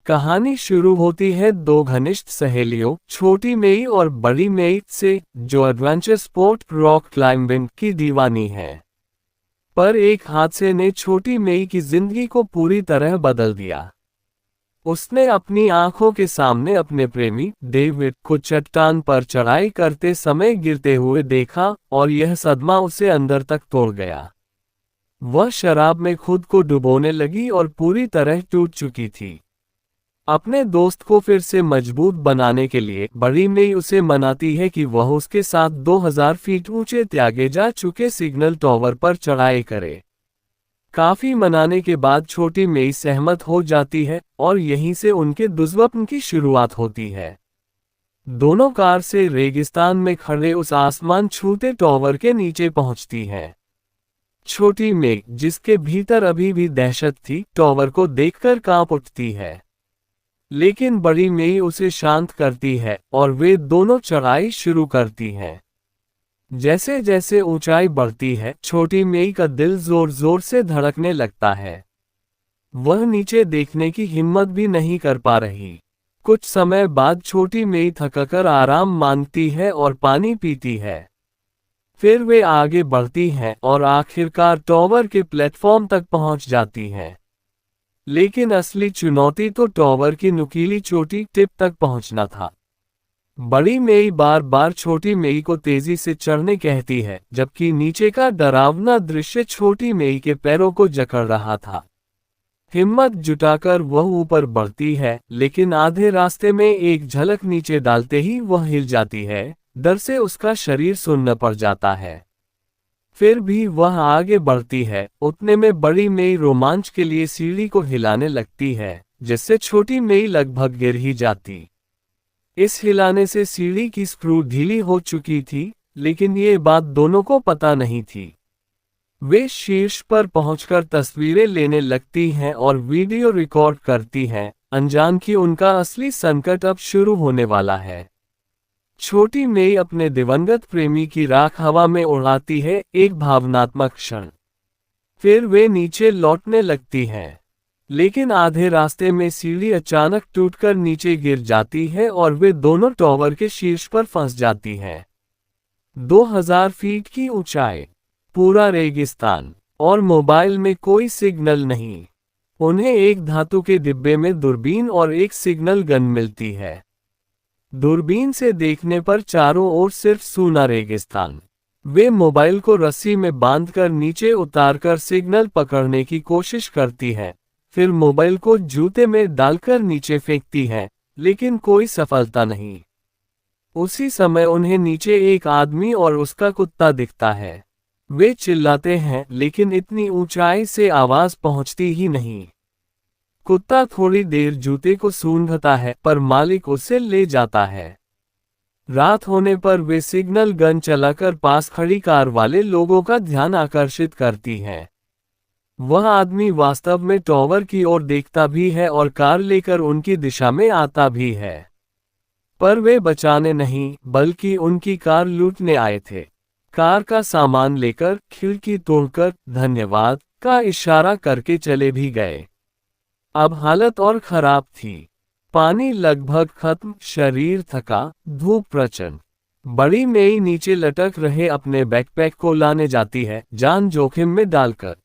कहानी शुरू होती है दो घनिष्ठ सहेलियों छोटी मेई और बड़ी मेई से, जो एडवेंचर स्पोर्ट रॉक क्लाइंबिंग की दीवानी है। पर एक हादसे ने छोटी मेई की जिंदगी को पूरी तरह बदल दिया। उसने अपनी आंखों के सामने अपने प्रेमी डेविड को चट्टान पर चढ़ाई करते समय गिरते हुए देखा और यह सदमा उसे अंदर तक तोड़ गया। वह शराब में खुद को डुबोने लगी और पूरी तरह टूट चुकी थी। अपने दोस्त को फिर से मजबूत बनाने के लिए बड़ी मेई उसे मनाती है कि वह उसके साथ 2000 फीट ऊंचे त्यागे जा चुके सिग्नल टावर पर चढ़ाई करे। काफी मनाने के बाद छोटी मेई सहमत हो जाती है और यहीं से उनके दुष्स्वप्न की शुरुआत होती है। दोनों कार से रेगिस्तान में खड़े उस आसमान छूते टावर के नीचे पहुंचती है। छोटी मेई, जिसके भीतर अभी भी दहशत थी, टावर को देखकर कांप उठती है। लेकिन बड़ी मेई उसे शांत करती है और वे दोनों चढ़ाई शुरू करती हैं। जैसे जैसे ऊंचाई बढ़ती है, छोटी मेई का दिल जोर जोर से धड़कने लगता है। वह नीचे देखने की हिम्मत भी नहीं कर पा रही। कुछ समय बाद छोटी मेई थककर आराम मांगती है और पानी पीती है। फिर वे आगे बढ़ती हैं और आखिरकार टावर के प्लेटफॉर्म तक पहुंच जाती हैं। लेकिन असली चुनौती तो टावर की नुकीली चोटी टिप तक पहुंचना था। बड़ी मेई बार बार छोटी मेई को तेजी से चढ़ने कहती है, जबकि नीचे का डरावना दृश्य छोटी मेई के पैरों को जकड़ रहा था। हिम्मत जुटाकर वह ऊपर बढ़ती है, लेकिन आधे रास्ते में एक झलक नीचे डालते ही वह हिल जाती है। डर से उसका शरीर सुन्न पड़ जाता है। फिर भी वह आगे बढ़ती है। उतने में बड़ी मेई रोमांच के लिए सीढ़ी को हिलाने लगती है, जिससे छोटी मेई लगभग गिर ही जाती। इस हिलाने से सीढ़ी की स्क्रू ढीली हो चुकी थी, लेकिन ये बात दोनों को पता नहीं थी। वे शीर्ष पर पहुंचकर तस्वीरें लेने लगती हैं और वीडियो रिकॉर्ड करती हैं, अनजान कि उनका असली संकट अब शुरू होने वाला है। छोटी मेई अपने दिवंगत प्रेमी की राख हवा में उड़ाती है एक भावनात्मक क्षण। फिर वे नीचे लौटने लगती हैं। लेकिन आधे रास्ते में सीढ़ी अचानक टूटकर नीचे गिर जाती है और वे दोनों टावर के शीर्ष पर फंस जाती हैं। 2000 फीट की ऊंचाई, पूरा रेगिस्तान, और मोबाइल में कोई सिग्नल नहीं। उन्हें एक धातु के डिब्बे में दूरबीन और एक सिग्नल गन मिलती है। दूरबीन से देखने पर चारों ओर सिर्फ सूना रेगिस्तान। वे मोबाइल को रस्सी में बांधकर नीचे उतारकर सिग्नल पकड़ने की कोशिश करती हैं। फिर मोबाइल को जूते में डालकर नीचे फेंकती हैं, लेकिन कोई सफलता नहीं। उसी समय उन्हें नीचे एक आदमी और उसका कुत्ता दिखता है। वे चिल्लाते हैं, लेकिन इतनी ऊंचाई से आवाज पहुंचती ही नहीं। कुत्ता थोड़ी देर जूते को सूंघता है, पर मालिक उसे ले जाता है। रात होने पर वे सिग्नल गन चलाकर पास खड़ी कार वाले लोगों का ध्यान आकर्षित करती हैं। वह आदमी वास्तव में टावर की ओर देखता भी है और कार लेकर उनकी दिशा में आता भी है। पर वे बचाने नहीं, बल्कि उनकी कार लूटने आए थे। कार का सामान लेकर, खिड़की तोड़कर धन्यवाद का इशारा करके चले भी गए। अब हालत और खराब थी। पानी लगभग खत्म, शरीर थका, धूप प्रचंड। बड़ी मेई नीचे लटक रहे अपने बैकपैक को लाने जाती है, जान जोखिम में डालकर।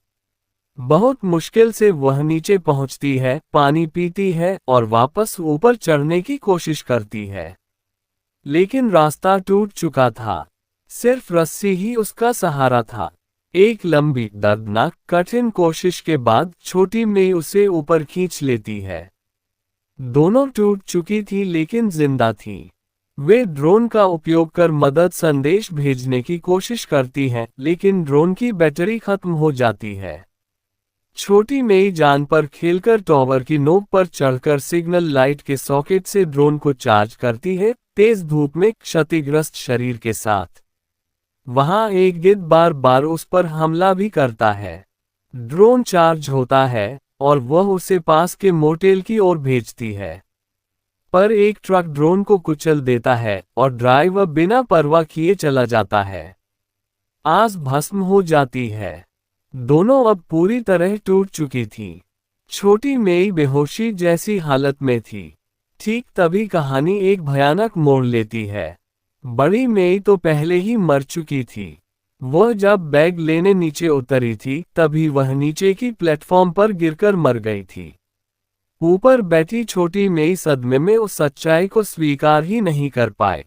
बहुत मुश्किल से वह नीचे पहुंचती है, पानी पीती है और वापस ऊपर चढ़ने की कोशिश करती है। लेकिन रास्ता टूट चुका था। सिर्फ रस्सी ही उसका सहारा था। एक लंबी, दर्दनाक, कठिन कोशिश के बाद छोटी मेई उसे ऊपर खींच लेती है। दोनों टूट चुकी थी लेकिन जिंदा थी। वे ड्रोन का उपयोग कर मदद संदेश भेजने की कोशिश करती हैं, लेकिन ड्रोन की बैटरी खत्म हो जाती है। छोटी मेई जान पर खेलकर टावर की नोक पर चढ़कर सिग्नल लाइट के सॉकेट से ड्रोन को चार्ज करती है, तेज धूप में क्षतिग्रस्त शरीर के साथ। वहां एक गिद्ध बार बार उस पर हमला भी करता है। ड्रोन चार्ज होता है और वह उसे पास के मोटेल की ओर भेजती है। पर एक ट्रक ड्रोन को कुचल देता है और ड्राइवर बिना परवाह किए चला जाता है। आस भस्म हो जाती है। दोनों अब पूरी तरह टूट चुकी थी। छोटी मेई बेहोशी जैसी हालत में थी। ठीक तभी कहानी एक भयानक मोड़ लेती है। बड़ी मेई तो पहले ही मर चुकी थी। वह जब बैग लेने नीचे उतरी थी तभी वह नीचे की प्लेटफॉर्म पर गिरकर मर गई थी। ऊपर बैठी छोटी मेई सदमे में उस सच्चाई को स्वीकार ही नहीं कर पाए।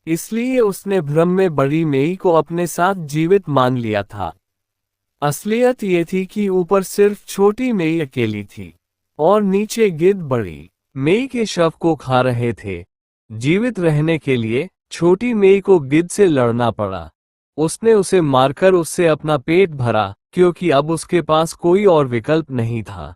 इसलिए उसने भ्रम में बड़ी मेई को अपने साथ जीवित मान लिया था। असलियत ये थी कि ऊपर सिर्फ छोटी मेई अकेली थी और नीचे गिद्ध बड़ी मेई के शव को खा रहे थे। जीवित रहने के लिए छोटी मेई को गिद्ध से लड़ना पड़ा। उसने उसे मारकर उससे अपना पेट भरा क्योंकि अब उसके पास कोई और विकल्प नहीं था।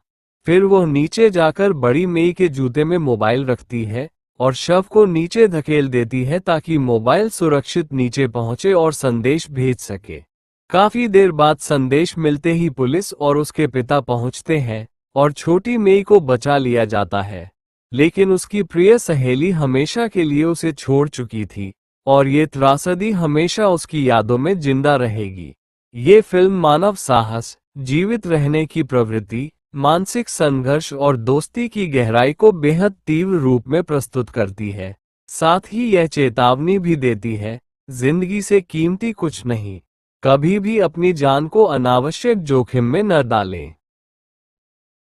फिर वह नीचे जाकर बड़ी मेई के जूते में मोबाइल रखती है और शव को नीचे धकेल देती है ताकि मोबाइल सुरक्षित नीचे पहुंचे और संदेश भेज सके। काफी देर बाद संदेश मिलते ही पुलिस और उसके पिता पहुंचते हैं और छोटी मेई को बचा लिया जाता है। लेकिन उसकी प्रिय सहेली हमेशा के लिए उसे छोड़ चुकी थी और ये त्रासदी हमेशा उसकी यादों में जिंदा रहेगी। ये फिल्म मानव साहस, जीवित रहने की प्रवृत्ति, मानसिक संघर्ष और दोस्ती की गहराई को बेहद तीव्र रूप में प्रस्तुत करती है। साथ ही यह चेतावनी भी देती है, जिंदगी से कीमती कुछ नहीं। कभी भी अपनी जान को अनावश्यक जोखिम में न डालें।